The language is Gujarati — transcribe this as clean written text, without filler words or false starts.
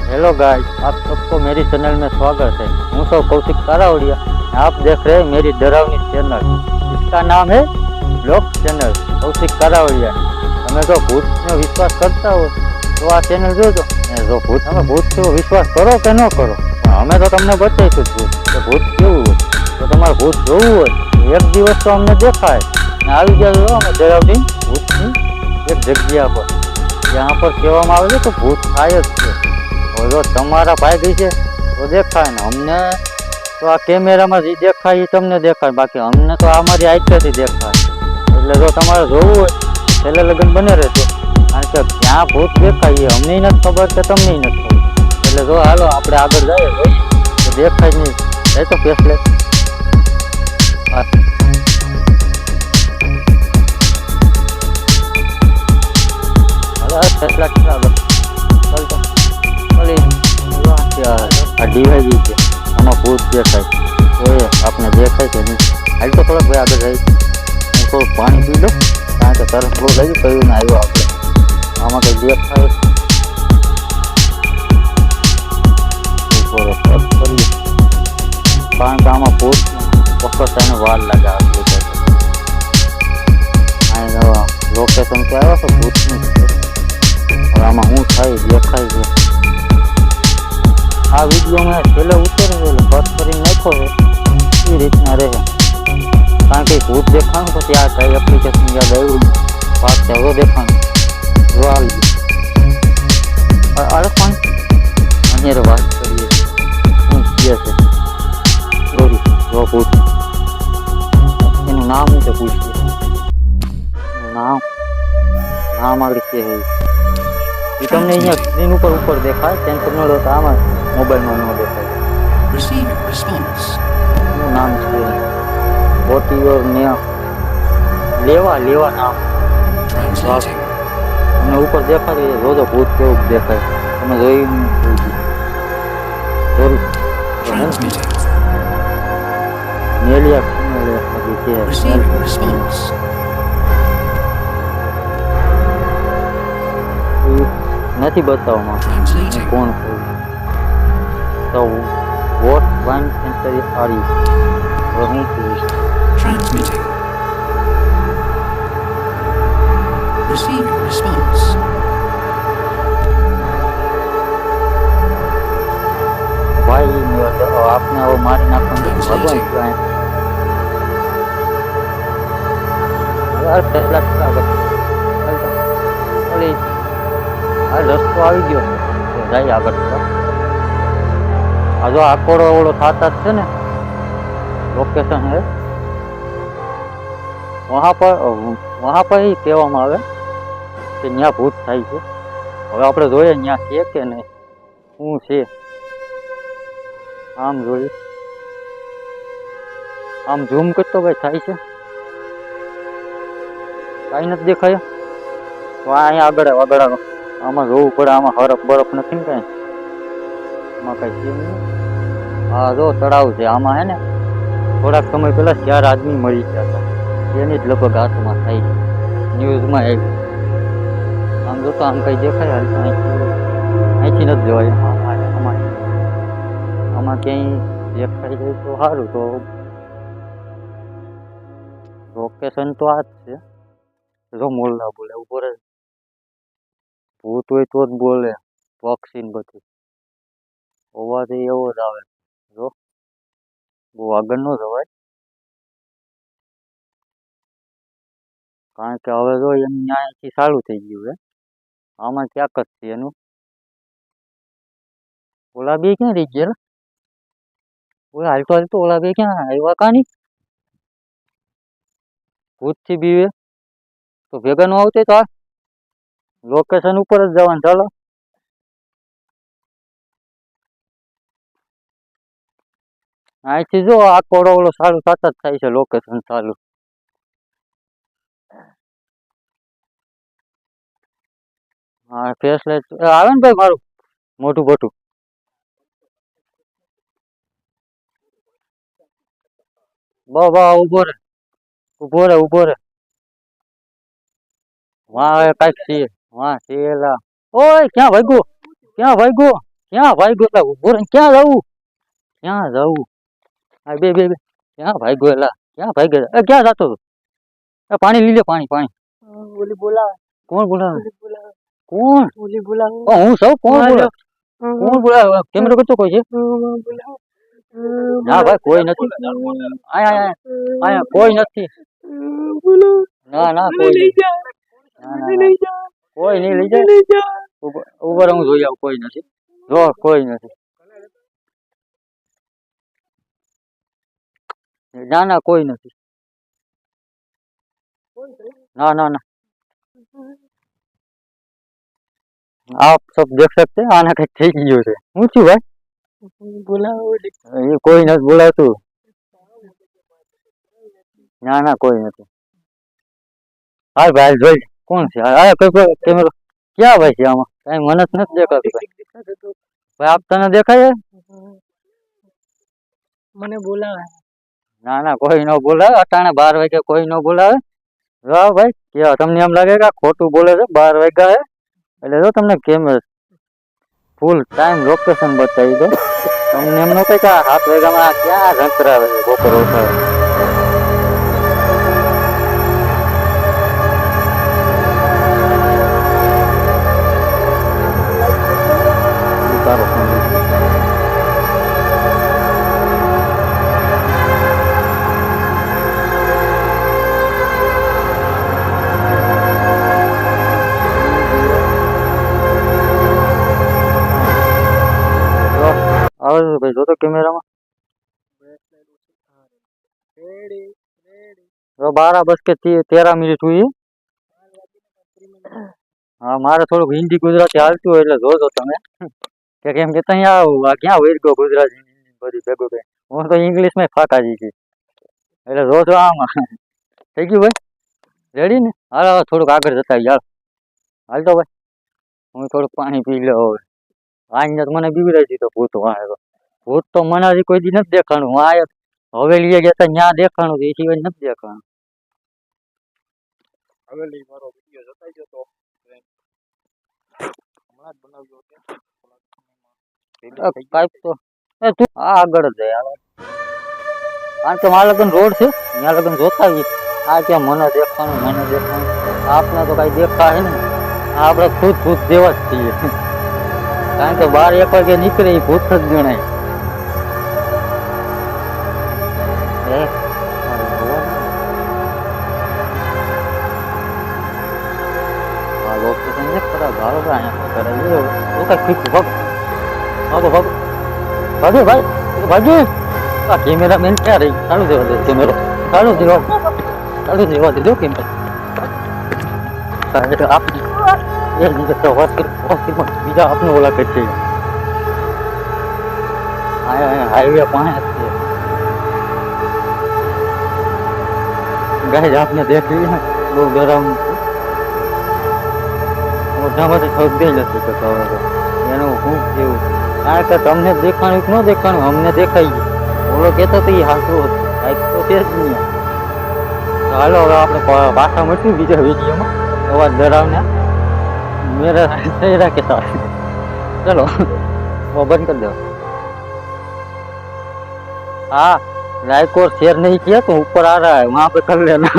हेलो गाइस, आप सबको मेरी चैनल में स्वागत है। हूँ तो कौशिक कारावड़िया। आप देख रहे हैं मेरी डरावनी चैनल। इसका नाम है ब्लॉग चैनल कौशिक कारावड़िया। તમે જો ભૂતનો વિશ્વાસ કરતા હો તો આ ચેનલ જોજો। જો ભૂત તમે ભૂતનો વિશ્વાસ કરો કે ન કરો, અમે તો તમને બતાવીશું ભૂત કે ભૂત કેવું હોય। તો તમારે ભૂત જોવું હોય એક દિવસ તો અમને દેખાય ને આવી જાવ અમે ડરાવની ભૂતની એક જગ્યા પર, જ્યાં પર કહેવામાં આવે છે કે ભૂત થાય જ છે। જો તમારા ભાઈ ગઈ છે તો દેખાય ને અમને તો આ કેમેરામાં જે દેખાય એ તમને દેખાય, બાકી અમને તો અમારી આંખેથી દેખાય। એટલે જો તમારે જોવું હોય છેલ્લે લગ્ન બને રહેજો, કારણ કે ક્યાં ભૂત દેખાય એ અમને નથી ખબર કે તમને નથી ખબર। એટલે જો હાલો આપણે આગળ જઈએ તો દેખાય નહીં જાય તો ફેસલે ફેસલા આગળ ચાલતા આ ડીવાઈ છે, આમાં ભૂત દેખાય તો એ આપણે દેખાય કે નહીં। હાલ તો થોડોક ભાઈ આગળ જાય, હું થોડુંક પાણી પી લઉં, કારણ કે તરફ બહુ લાગ્યું કયું ને આવ્યો આપણે આમાં કંઈ દેખાય કરીએ, કારણ કે આમાં ભૂત પકડતા એને વાર લાગે આટલું લોકેશન તો આવ્યો છે ભૂતનું। હવે આમાં શું થાય દેખાય છે। આ વિડીયો મેં છેલ્લે ઉતરેલો કટ કરીને નાખ્યો છે એ રીતના રહે, કારણ કે ભૂત દેખાણું પછી આ કઈ એપ્લિકેશન યાદ આવ્યું પાક હવે દેખાણું જો આવી ગયું અરે પણ અહીંયા વાત કરીએ શું કહે છે સોરી જો ભૂત એનું નામ છે પૂછીએ નામ આગળ કે એ તમને અહીંયા સ્ક્રીન ઉપર દેખાય, ટેન્શન ન લો તો આમાં મોબાઈલમાં ન દેખાય। શું નામ છે વોટ યોર નેમ લેવા નામ તમને ઉપર દેખાય જોજો ભૂત કેવું દેખાય તમે જોયું નથી બતાવવામાં કોણ તો વોટ વન સેન્ચુરી આરી હું Transmitting. Receive response. ભાઈ આપને હવે મારી નાખવાનું ભગવાન આ રસ્તો આવી ગયો જાય આગળ। આ જો આકોડો ઓળો થતા જ છે ને लोकेशन है वहाँ पर ही કહેવામાં આવે કે ત્યાં ભૂત થાય છે। હવે આપણે જોઈએ ત્યાં છે કે નહીં શું છે, આમ જોઈએ આમ ઝૂમ કરતો ભાઈ થાય છે કાંઈ નથી દેખાય તો અહીંયા આગળ આમાં જોવું પડે, આમાં હરફ બરફ નથી ને કાંઈ, આમાં કાંઈ છે નહીં। હા જો તળાવ છે, આમાં હે ને થોડાક સમય પહેલા 4 આદમી મરી ગયા હતા, એની જ લગભગ હાથમાં થાય છે, ન્યૂઝમાં આવ્યું। આમ જોતો આમ કઈ દેખાય અહીંથી નથી જોવાય, આમાં ક્યાંય દેખાઈ જાય તો સારું। તો લોકેશન તો આ જ છે, જો મોલ્લા બોલે ઉભો રહે, ભૂત હોય તો જ બોલે, પક્ષી ને બધું હોવાથી એવો જ આવે। જો બહુ આગળ ન જવાય, કારણ કે હવે જો એમ ન્યાયથી સારું થઈ ગયું છે, આમાં ક્યાંક જ છે એનું। ઓલા બે ક્યાં રહી ગયા, ઓલા હાલતો ઓલા બે ક્યાં આવ્યા કાની ભૂતથી બીવે તો ભેગા ન આવતે તો આ લોકેશન ઉપર જ જવાનું। ચાલો અહીંથી જો આ કોડો ઓલો સારું થતા જ થાય છે લોકેશન ચાલુ। હા ફેસ લાઈટ આવે ને ભાઈ મારું મોટું મોટું બા ઉભો રે વાહ કાંઈક છે વાહ શેલા ઓય ક્યાં ભાગ્યો ક્યાં ભાઈ ગયેલા ઉભો રહીને ક્યાં જવું? ક્યાં જવું? આ બે બે બે ક્યાં ભાઈ ગયેલા? ક્યાં ભાઈ ગયા? એ ક્યાં જતો? એ પાણી લઈ લે, પાણી પાણી. ઓલી બોલાવે, કોણ બોલાવે? ઓલી બોલાવે, કોણ? ઓલી બોલાવે, હું સૌ કોણ બોલાવે? કોણ બોલાવે? કેમેરો કરતો કોઈ છે? બોલાવે. ના ભાઈ કોઈ નથી. આયા આયા આયા કોઈ નથી. ના ના કોઈ નહીં. ના ના ના. કોઈ નહીં લઈ જાય. ઉપર હું જોઈ આવું, કોઈ નથી. જો કોઈ નથી. ના ના કોઈ નથી. ना ना ना आप सब देख सकते हैं आना कहीं ठीक ही होते હું છું ભાઈ બોલાવો, એ કોઈ નથી બોલાવતું ના ના કોઈ નથી હાલ ભાઈ જોઈ કોણ છે આ કોઈ કેમેરો ક્યાં ભાઈ છે આમાં કઈ મને જ નથી દેખાતું ભાઈ આપ તને દેખાય મને બોલાવે. ના ના કોઈ ન બોલાવે અટાણે 12 વાગે કોઈ ન બોલાવે વાહ ભાઈ કે તમને એમ લાગે કે ખોટું બોલે છે 12 વાગ્યા હે એટલે જો તમને કેમેરા ફૂલ ટાઈમ લોકેશન બતાવી દો તમને એમ ન કહે કે 7 વાગ્યામાં ક્યાં રંતરાવે છે બપોર ઉઠાવે તારો ફોન આવે ભાઈ જો તો કેમેરામાં तो 12:13 हुई हाँ मारे थोड़ा हिंदी गुजराती हालती हो એટલે જોજો તમે કે કેમ કે ત્યાં ક્યાં વેર ગયો ગુજરાતી બધી ભેગો કે હું તો ઇંગ્લિશ માં ફાકાજી છે એટલે જોજો આમ થઈ ગયું ભાઈ રેડી ને હાલ થોડુંક આગળ જતા યાર હાલ તો ભાઈ હું થોડુંક પાણી પી લે હવે આજ મને બીવરાઈ દીધો ભૂત વાળો ભૂત તો મને હજી કોઈ દી નથી દેખાણું હું આયા હવેલી ગયા હતા ત્યાં દેખાણું એ સિવાય નથી દેખાણું હવેલી મારો વિડિયો જોતાઈ ગયો તો હમણાં જ બનાવ્યો છે કાંઈક તો એ તું આગળ જ જાય હાલો કારણ કે મારા લગન રોડ છે ત્યાં લગન જોતા આવીએ આ ક્યાં મને દેખાણું આપને તો કાંઈ દેખાય ને આપણે ખુદ ભૂત જેવા જ છીએ કારણ કે 12-1 વાગે નીકળે એ ભૂત જ ગણાય લોકેશન છે ખરા ભારો અહીંયા કરાવી તો કઈ ફિક્સ ભાગો ભાઈ ભાગી આ કેમેરામેન ક્યાં રહી ચાલુ દેવા દે કેમેરો ચાલુ દેવા દે જો કેમેરો આપ એક દિવસ તો વાત કરી બીજા આપને ઓલા કઈ છે હાઈવે પાસે છે ગાય આપને દેખી ને બહુ ડરાવનું મોઢામાંથી શબ્દ નથી કરતો એનું શું કેવું કારણ કે તમને દેખાણું કે ન દેખાણું અમને દેખાઈ ગયું ઓલો કહેતો તો એ હાથું હતું કાંઈક તો છે જ નહીં હાલો હવે આપણે પાછા મળશું બીજા વિડીયોમાં અવાજ ડરાવને मेरा सही रहा के साथ चलो वो बंद कर दो हाँ लाइक और शेयर नहीं किया तो ऊपर आ रहा है वहाँ पे कर लेना